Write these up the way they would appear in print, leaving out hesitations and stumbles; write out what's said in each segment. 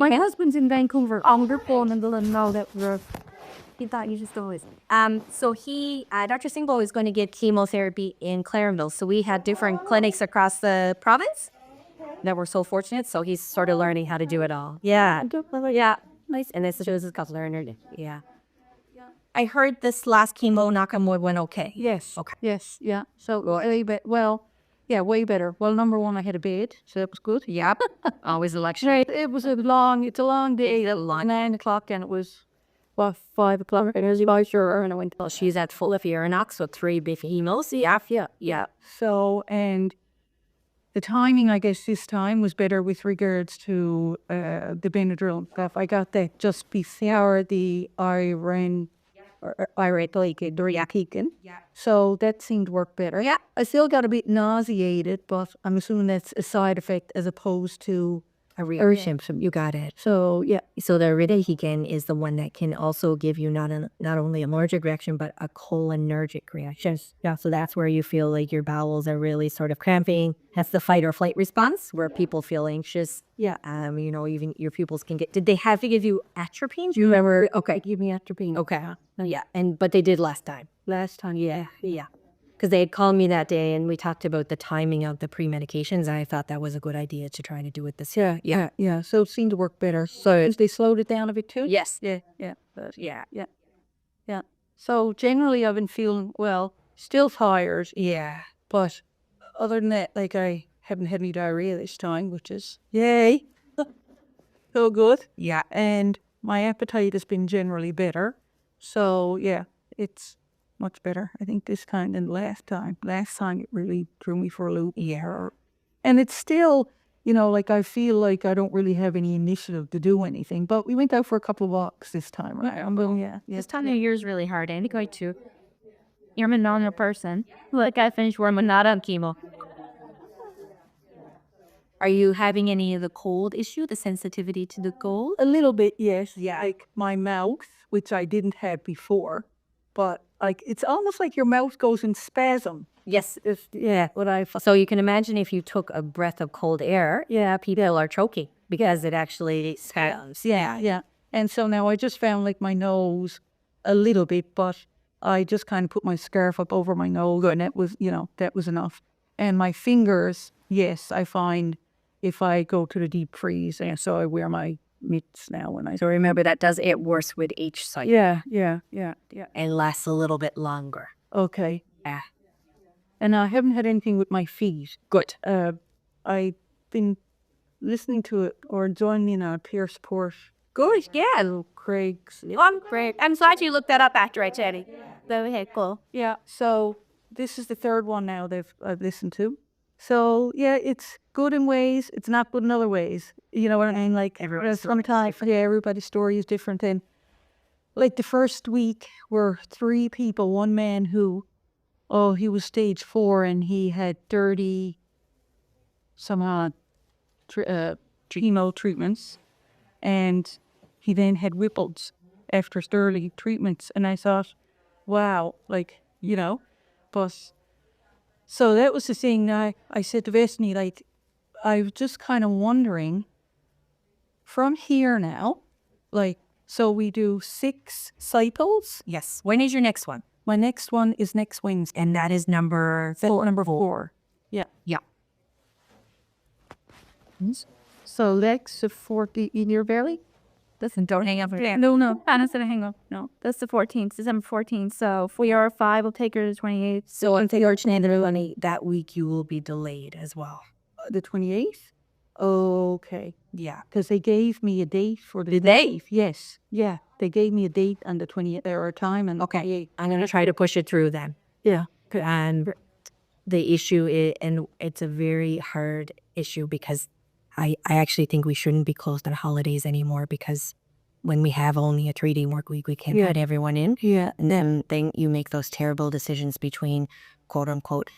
My husband's in Vancouver. I'm phone and know that he thought you just always. So Dr. Singbo is going to get chemotherapy in Clarenville. So we had different clinics across the province that were so fortunate. So he's sort of learning how to do it all. Yeah. Yeah. Nice. And this shows his couple learner. Yeah. I heard this last chemo, knock on wood, went okay. Yes. Okay. Yes. Yeah. So way better. Well, number one, I had a bed, so that was good. Yep. Always election. Right. It's a long day. 9 o'clock, and it was 5 o'clock. And I was about sure, and I went. Well, she's at full of Irinox, so 3 big emos. Yeah. So, and the timing, I guess, this time was better with regards to the Benadryl stuff. I got that just before the Iran Doriakikin. Yeah. So that seemed to work better. Yeah. I still got a bit nauseated, but I'm assuming that's a side effect as opposed to a real symptom. You got it. So yeah. So the Ridahigan is the one that can also give you not only an allergic reaction, but a cholinergic reaction. Yeah. So that's where you feel like your bowels are really sort of cramping. That's the fight or flight response where people feel anxious. Yeah. Even your pupils can get. Did they have to give you atropine? Do you remember? Okay, give me atropine. Okay. Yeah. But they did last time. Yeah. Because they had called me that day and we talked about the timing of the pre-medications. And I thought that was a good idea to try to do it this year. Yeah. So it seemed to work better. So they slowed it down a bit too? Yes. Yeah. So generally I've been feeling, well, still tired. Yeah. But other than that, like I haven't had any diarrhea this time, which is yay. So good. Yeah. And my appetite has been generally better. So yeah, it's much better, I think, this time than last time. Last time it really threw me for a loop. Yeah. And it's still, like I feel like I don't really have any initiative to do anything. But we went out for a couple of walks this time, right? Yeah. This time of year is really hard. I think too. You're a normal person. Like I finished work, but not on chemo. Are you having any of the cold issue, the sensitivity to the cold? A little bit, yes. Yeah. Like my mouth, which I didn't have before, but like it's almost like your mouth goes in spasm. Yes. So you can imagine if you took a breath of cold air, people are choking because it actually spasms. Yeah. And so now I just found like my nose a little bit, but I just kind of put my scarf up over my nose and that was enough. And my fingers, yes, I find if I go to the deep freeze, and so I wear my mitts now when I. So remember that does it worse with each cycle. Yeah. And lasts a little bit longer. Okay. Yeah. And I haven't had anything with my feet. Good. I've been listening to it or joining a peer support. Good, yeah. Craig's. I'm great. I'm glad you looked that up after I chatted. Very cool. Yeah. So this is the third one now I've listened to. So yeah, it's good in ways. It's not good in other ways. You know what I mean? Like sometimes, everybody's story is different. And like the first week were 3 people. One man who, he was stage 4 and he had 30 somehow chemo treatments, and he then had ripples after 30 treatments. And I thought, wow, but. So that was the thing. I said to Vesni, like, I was just kind of wondering, from here now, like, so we do 6 cycles? Yes. When is your next one? My next one is next Wednesday. And that is number 4. Yeah. So that's the 40 in your belly? Listen, don't hang up. No. Anna's gonna hang up. No, that's the 14th, December 14th. So if we are 5, we'll take her to the 28th. So unfortunately, that week you will be delayed as well. The 28th? Okay. Yeah. Because they gave me a date for the... Did they? Yes. Yeah. They gave me a date on the 28th, or a time, and okay. I'm going to try to push it through then. Yeah. And the issue is, and it's a very hard issue because I actually think we shouldn't be closed on holidays anymore, because when we have only a 3-day work week, we can't put everyone in. Yeah. And then you make those terrible decisions between quote unquote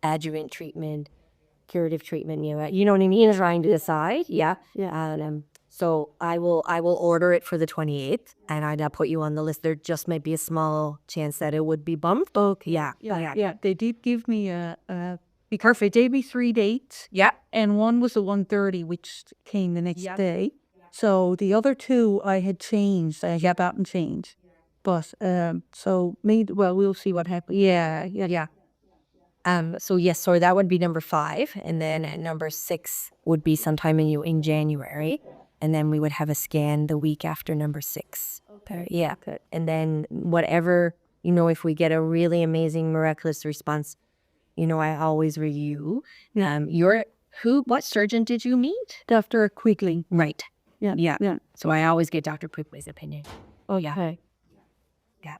adjuvant treatment, curative treatment, you know what I mean? Trying to decide. Yeah. So I will order it for the 28th, and I'll put you on the list. There just might be a small chance that it would be bumped. Okay. Yeah. They did give me a Perfect. Gave me 3 dates. Yeah. And one was a 1:30, which came the next day. So the other two I had changed. I had gotten changed. But so maybe we'll see what happens. Yeah. So yes, so that would be number 5, and then number 6 would be sometime in January, and then we would have a scan the week after number 6. Okay. Yeah. Okay. And then whatever, if we get a really amazing miraculous response, I always review. What surgeon did you meet? Dr. Quigley. Right. Yeah. Yeah. So I always get Dr. Quigley's opinion. Oh yeah. Okay. Yeah.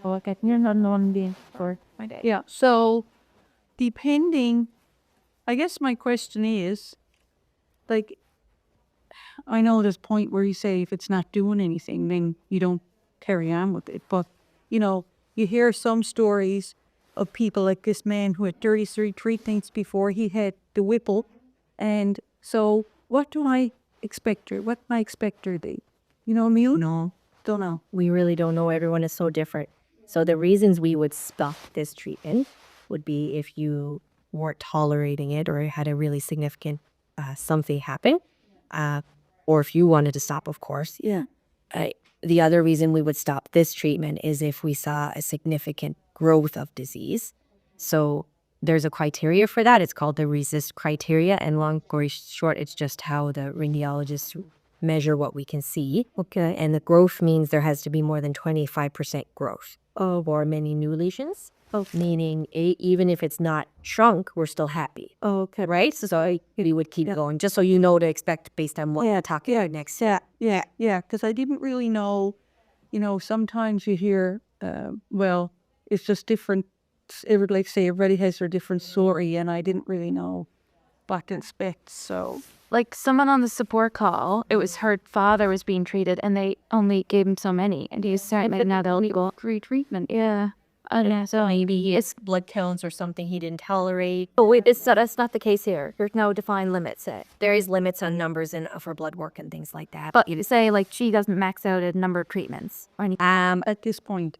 Oh, okay. You're not known being for my day. Yeah. So depending, I guess my question is, like, I know there's a point where you say if it's not doing anything, then you don't carry on with it. But, you hear some stories of people like this man who had 33 treatments before he had the Whipple. And so what do I expect her? What can I expect her to be? You know what I mean? No. Don't know. We really don't know. Everyone is so different. So the reasons we would stop this treatment would be if you weren't tolerating it or had a really significant something happen, or if you wanted to stop, of course. Yeah. The other reason we would stop this treatment is if we saw a significant growth of disease. So there's a criteria for that. It's called the RESIST criteria. And long story short, it's just how the radiologists measure what we can see. Okay. And the growth means there has to be more than 25% growth or many new lesions. Meaning even if it's not shrunk, we're still happy. Okay. Right? So we would keep going, just so you know to expect based on what we're talking about next. Yeah. Because I didn't really know, sometimes you hear, it's just different. Like say everybody has their different story, and I didn't really know what to expect. So Like someone on the support call, it was her father was being treated and they only gave him so many. And he said, like, now they'll go retreatment. Yeah. I don't know. So Maybe it's blood counts or something he didn't tolerate. Oh wait, that's not the case here. There's no defined limits. There is limits on numbers for blood work and things like that. but you say like she doesn't max out a number of treatments or anything. at this point,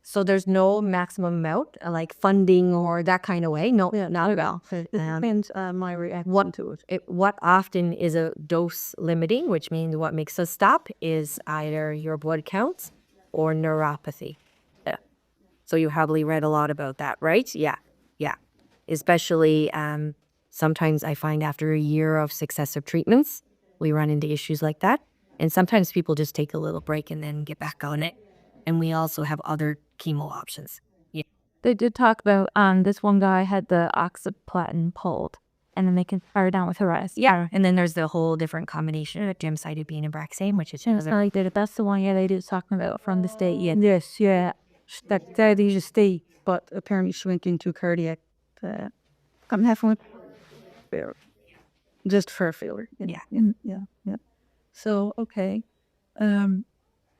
So there's no maximum amount, like funding or that kind of way. No, not at all. it depends on my reaction to it. What often is a dose limiting, which means what makes us stop, is either your blood counts or neuropathy. Yeah. So you probably read a lot about that, right? Yeah. Especially sometimes I find after a year of successive treatments, we run into issues like that. And sometimes people just take a little break and then get back on it. And we also have other chemo options. Yeah. They did talk about this one guy had the oxaliplatin pulled and then they can fire down with Horizon. Yeah. And then there's the whole different combination of gemcitabine and Abraxane, which is It's not like that's the one they did talking about from the state. Yeah. Yes, yeah. That is a state, but apparently she went into cardiac. Come have one. Just for failure. Yeah. So okay.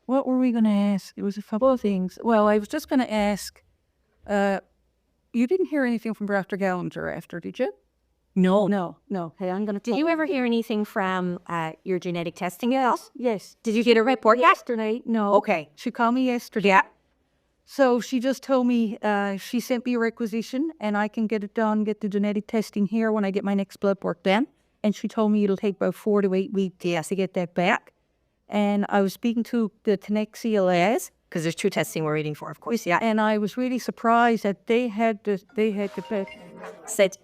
What were we going to ask? It was a couple of things. Well, I was just going to ask. You didn't hear anything from Dr. Gallagher after, did you? No. No. Hey, I'm going to. Did you ever hear anything from your genetic testing else? Yes. Did you get a report Yesterday? No. Okay. She called me yesterday. Yeah. So she just told me she sent me a requisition and I can get it done, get the genetic testing here when I get my next blood work done. And she told me it'll take about 4 to 8 weeks to get that back. And I was speaking to the CLAs. Because there's 2 testing we're waiting for, of course. Yeah. And I was really surprised that they had the Said,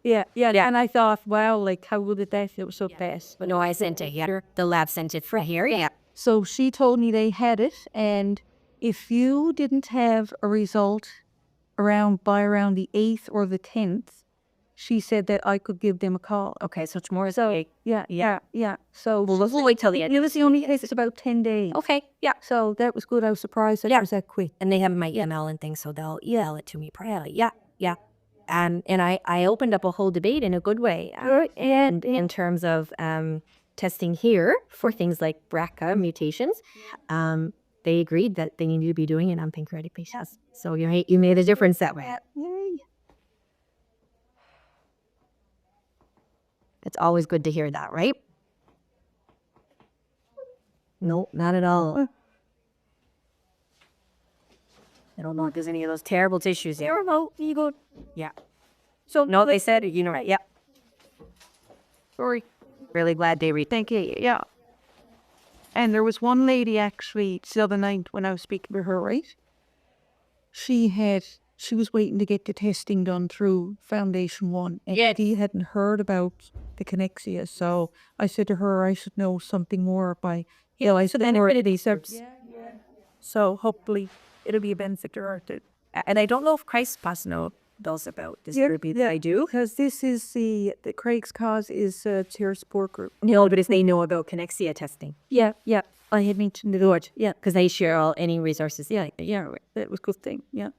yeah. And I thought, wow, like how would it that? It was so fast. but no, I sent it. Yeah. The lab sent it for here. Yeah. So she told me they had it, and if you didn't have a result by around the 8th or the 10th, she said that I could give them a call. Okay, so it's more. So yeah. So We'll wait till the end. it was the only case. It's about 10 days. Okay. Yeah. So that was good. I was surprised that it was that quick. And they have my email and things, so they'll email it to me privately. Yeah. And I opened up a whole debate in a good way. And in terms of testing here for things like BRCA mutations, they agreed that they needed to be doing it on pancreatic patients. So you made a difference that way. Yay. It's always good to hear that, right? No, not at all. I don't know if there's any of those terrible tissues here. No, you go. Yeah. So no, they said, you know, right? Yeah. Sorry. Really glad they read. Thank you. Yeah. And there was one lady actually the other night when I was speaking to her, right? She was waiting to get the testing done through Foundation One. And she hadn't heard about the connexia. So I said to her I should know something more by I said inequitable service. So hopefully it'll be a benefit to her too. And I don't know if Christ Pass knows about this group. I do. Because this is the Craig's cause is a tier support group. No, but if they know about connexia testing. Yeah. I had mentioned the Lord. Yeah. Because they share any resources. Yeah, that was a good thing. Yeah.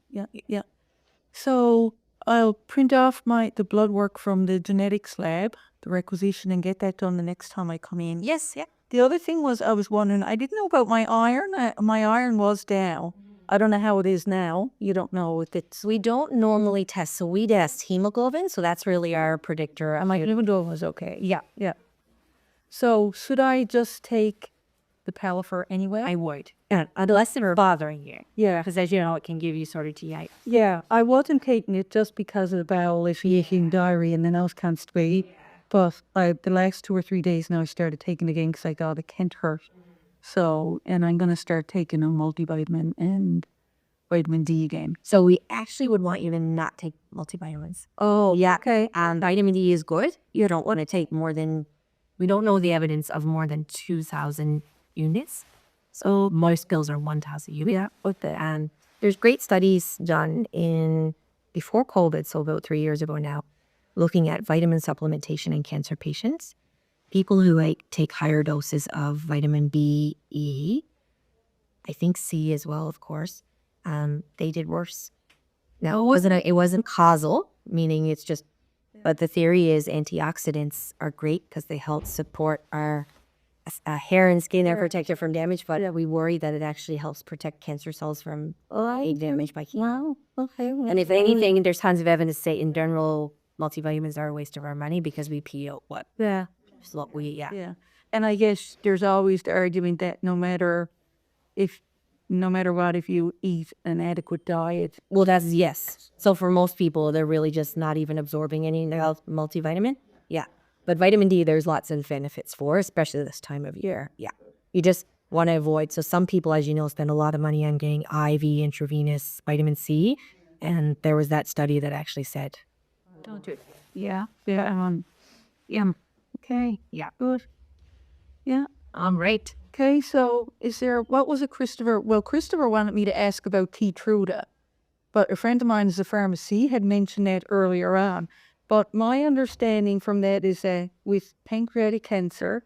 So I'll print off the blood work from the genetics lab, the requisition, and get that done the next time I come in. Yes, yeah. The other thing was I was wondering, I didn't know about my iron. My iron was down. I don't know how it is now. You don't know if it's... We don't normally test. So we test hemoglobin. So that's really our predictor. And my hemoglobin was okay. Yeah. So should I just take the Palifer anyway? I would. Unless they were bothering you. Yeah. Because as you know, it can give you sort of GI. Yeah, I wasn't taking it just because of the bowel issue, diarrhea, and then I was constipated. But the last 2 or 3 days now I started taking it again because I thought it can't hurt. So, and I'm going to start taking a multivitamin and vitamin D again. So we actually would want you to not take multivitamins. Oh, yeah. Okay. And vitamin D is good. You don't want to take more than, we don't know the evidence of more than 2,000 units. So most pills are 1,000 units. Yeah. And there's great studies done before COVID, so about 3 years ago now, looking at vitamin supplementation in cancer patients. People who take higher doses of vitamin B, E, I think C as well, of course, they did worse. Now, it wasn't causal, meaning it's just, but the theory is antioxidants are great because they help support our hair and skin are protected from damage, but we worry that it actually helps protect cancer cells from being damaged by chemo. Wow. Okay. And if anything, there's tons of evidence to say in general, multivitamins are a waste of our money because we pee out what? Yeah. Yeah. And I guess there's always the argument that no matter what, if you eat an adequate diet. Well, that's yes. So for most people, they're really just not even absorbing any multivitamin. Yeah. But vitamin D, there's lots of benefits for, especially this time of year. Yeah. You just want to avoid. So some people, as you know, spend a lot of money on getting IV intravenous vitamin C. And there was that study that actually said, Don't do it. Yeah. Yeah. Okay. Yeah. Good. Yeah. Right. Okay, so what was it, Christopher? Well, Christopher wanted me to ask about Keytruda, but a friend of mine is a pharmacy had mentioned that earlier on. But my understanding from that is that with pancreatic cancer,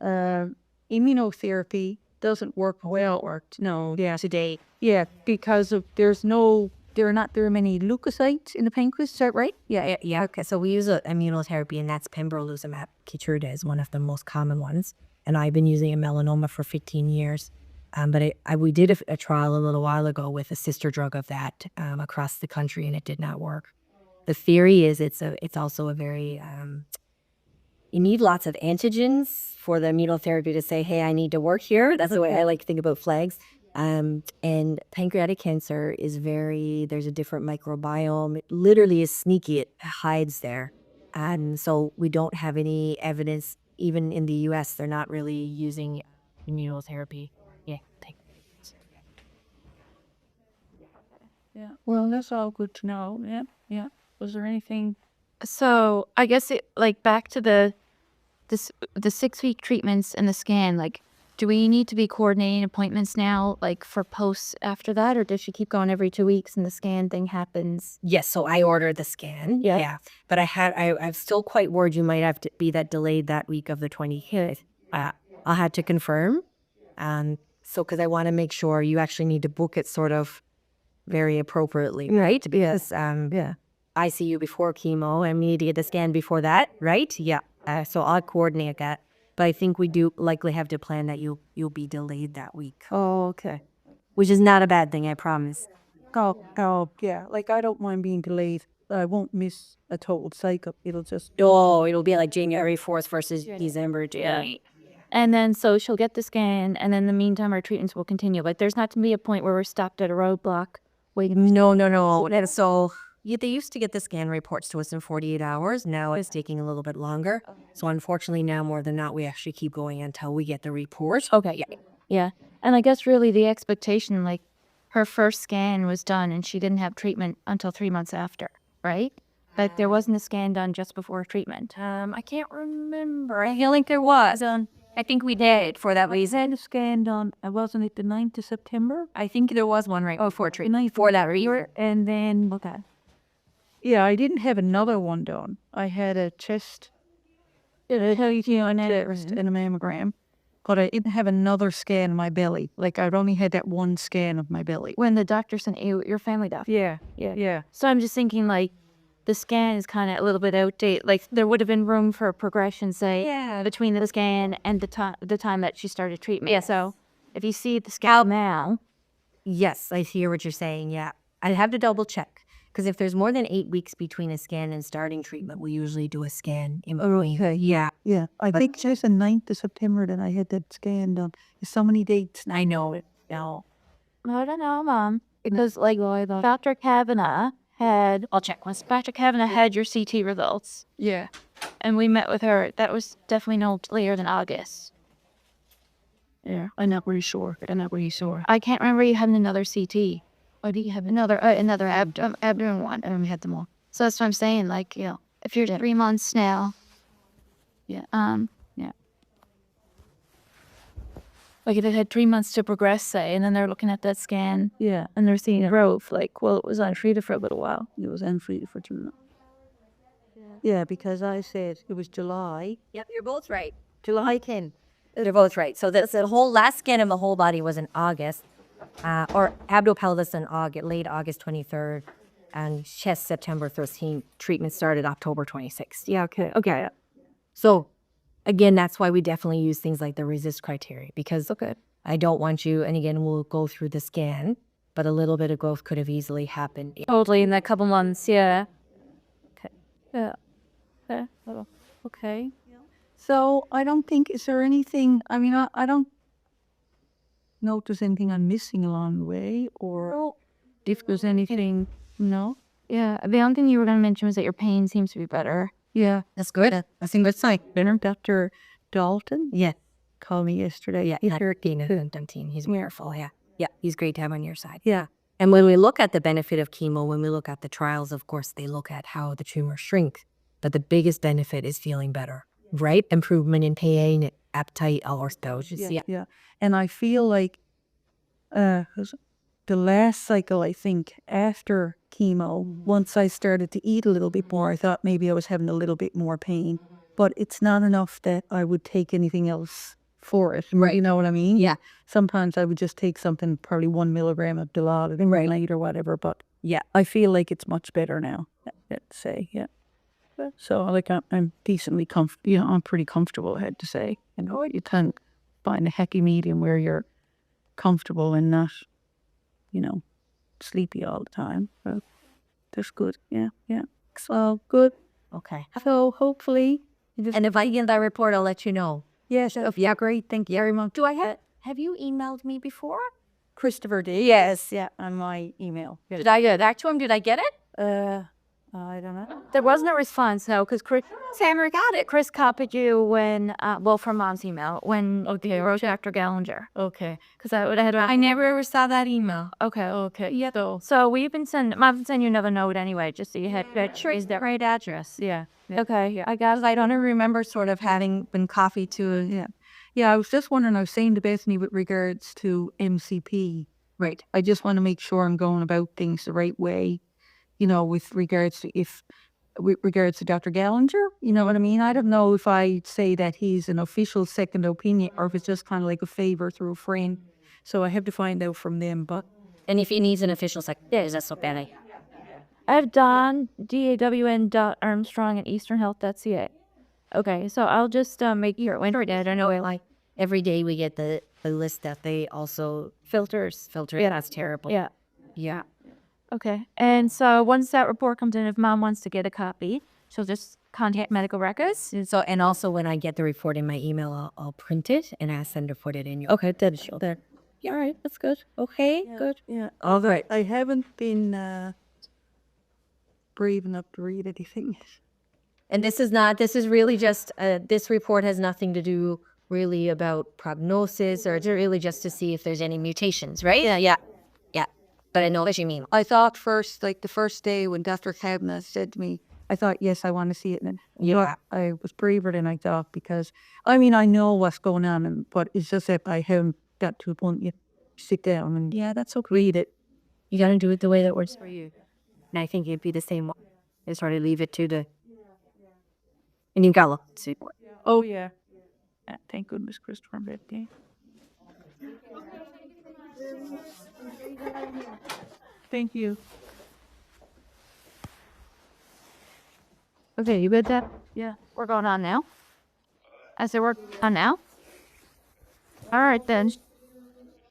immunotherapy doesn't work well today. Yeah, because there are not very many leukocytes in the pancreas, is that right? Yeah. Okay, so we use immunotherapy, and that's pembrolizumab. Keytruda is one of the most common ones. And I've been using a melanoma for 15 years. But we did a trial a little while ago with a sister drug of that across the country, and it did not work. The theory is it's also a very, you need lots of antigens for the immunotherapy to say, hey, I need to work here. That's the way I like to think about flags. And pancreatic cancer is there's a different microbiome. It literally is sneaky. It hides there. And so we don't have any evidence. Even in the U.S., they're not really using immunotherapy. Yeah. Yeah. Well, that's all good to know. Yeah. Was there anything? So I guess back to the 6-week treatments and the scan, do we need to be coordinating appointments now, for posts after that, or does she keep going every 2 weeks and the scan thing happens? Yes, so I ordered the scan. Yeah. But I'm still quite worried you might have to be delayed that week of the 25th. I'll have to confirm. So because I want to make sure you actually need to book it sort of very appropriately, right? Because I see you before chemo and we need to get the scan before that, right? Yeah. So I'll coordinate that. But I think we do likely have to plan that you'll be delayed that week. Oh, okay. Which is not a bad thing, I promise. Oh, yeah. I don't mind being delayed. I won't miss a total cycle. It'll just... Oh, it'll be like January 4th versus December. Yeah. And then so she'll get the scan, and then in the meantime, our treatments will continue. There's not to be a point where we're stopped at a roadblock waiting. No. And so Yeah, they used to get the scan reports to us in 48 hours. Now it's taking a little bit longer. So unfortunately now more than not, we actually keep going until we get the report. Okay, yeah. Yeah. And I guess really the expectation, like her first scan was done and she didn't have treatment until 3 months after, right? Like there wasn't a scan done just before treatment. I can't remember. I feel like there was. I think we did for that reason. The scan done, wasn't it the 9th of September? I think there was one right before treatment. For that reason. And then, Okay. yeah, I didn't have another one done. I had a chest, and a mammogram, but I didn't have another scan of my belly. Like, I'd only had that one scan of my belly. When the doctor sent you, your family doctor. Yeah. So I'm just thinking like the scan is kind of a little bit outdated. Like there would have been room for progression, say, between the scan and the time that she started treatment. Yeah. So if you see the scan now, Yes, I hear what you're saying. Yeah. I'd have to double check. Because if there's more than 8 weeks between a scan and starting treatment, we usually do a scan. Okay. Yeah. Yeah. I think just the 9th of September that I had that scan done. There's so many dates now. I know it now. I don't know, Mom, because like Dr. Kavanagh had, I'll check once. Dr. Kavanagh had your CT results, Yeah. and we met with her. That was definitely no later than August. Yeah. I'm not really sure. I can't remember you having another CT. Or do you have another abdomen one? And we had them all. So that's what I'm saying. Like, you know, if you're 3 months now, yeah. Like if it had 3 months to progress, say, and then they're looking at that scan, Yeah. and they're seeing growth. Like, well, it was untreated for a little while. It was untreated for 2 months. Yeah, because I said it was July. Yep, you're both right. July 10th. They're both right. So the whole last scan of the whole body was in August, or abdo-pelvis in August, late August 23rd, and chest September 13th. Treatment started October 26th. Yeah, okay. So again, that's why we definitely use things like the resist criteria, because I don't want you, and again, we'll go through the scan, but a little bit of growth could have easily happened. Totally, in that couple months, yeah. Yeah. Okay. So I don't think, is there anything, I mean, I don't know if there's anything I'm missing along the way, or if there's anything, no? Yeah, the only thing you were going to mention was that your pain seems to be better. Yeah. That's good. I think that's fine. Dr. Dalton? Yeah. Called me yesterday. Yeah, he's He's wonderful. Yeah. Yeah, he's great to have on your side. Yeah. And when we look at the benefit of chemo, when we look at the trials, of course, they look at how the tumor shrinks. But the biggest benefit is feeling better, right? Improvement in pain, appetite, all those. Yeah. And I feel like the last cycle, I think, after chemo, once I started to eat a little bit more, I thought maybe I was having a little bit more pain. But it's not enough that I would take anything else for it. Right. You know what I mean? Yeah. Sometimes I would just take something, probably 1 milligram of Dilaudid Right. night or whatever. But Yeah. I feel like it's much better now, I'd say. Yeah. So like I'm decently comfortable. I'm pretty comfortable, I had to say. You know, you can find a happy medium where you're comfortable and not, sleepy all the time. So that's good. Yeah. So good. Okay. So hopefully, And if I get that report, I'll let you know. yes. Yeah, great. Thank you very much. Do I have you emailed me before? Christopher D. Yes. Yeah. On my email. Did I get back to him? Did I get it? I don't know. There wasn't a response, no, because Sammer got it. Chris copied you when, from Mom's email, when they wrote Dr. Gallinger. Okay. Because I would have had. I never ever saw that email. Okay. Yeah. So we've been Mom sent you another note anyway, just so you had that. Sure, is that right address? Yeah. Okay. Yeah. I got. I don't remember sort of having been coffee to. Yeah. I was just wondering. I was saying to Bethany with regards to MCP. Right. I just want to make sure I'm going about things the right way. With regards to Dr. Gallinger, you know what I mean? I don't know if I say that he's an official second opinion or if it's just kind of like a favor through a friend. So I have to find out from them. But And if he needs an official secretary, that's so bad. I have Don DAWN.Armstrong at EasternHealth.ca. Okay, so I'll just make your winter. I don't know. Like every day we get the list that they also filter. Yeah, that's terrible. Yeah. Yeah. Okay. And so once that report comes in, if Mom wants to get a copy, she'll just contact medical records. And also when I get the report in my email, I'll print it and ask them to put it in your. Okay, that's there. Yeah, all right, that's good. Okay, good. yeah, All right. I haven't been brave enough to read anything. And this is really just, this report has nothing to do really about prognosis, or it's really just to see if there's any mutations, right? Yeah. But I know what you mean. I thought first, like the first day when Dr. Kavanaugh said to me, I thought, yes, I want to see it. And Yeah. I was braver than I thought because, I mean, I know what's going on, but it's just that I haven't got to a point yet. Sit down and That's okay. read it. You got to do it the way that works for you. And I think it'd be the same one. Is sort of leave it to the... And you got to look. Oh, yeah. Thank goodness Christopher read it. Thank you. Okay, you good, Deb? Yeah. We're going on now? I said we're on now? All right, then.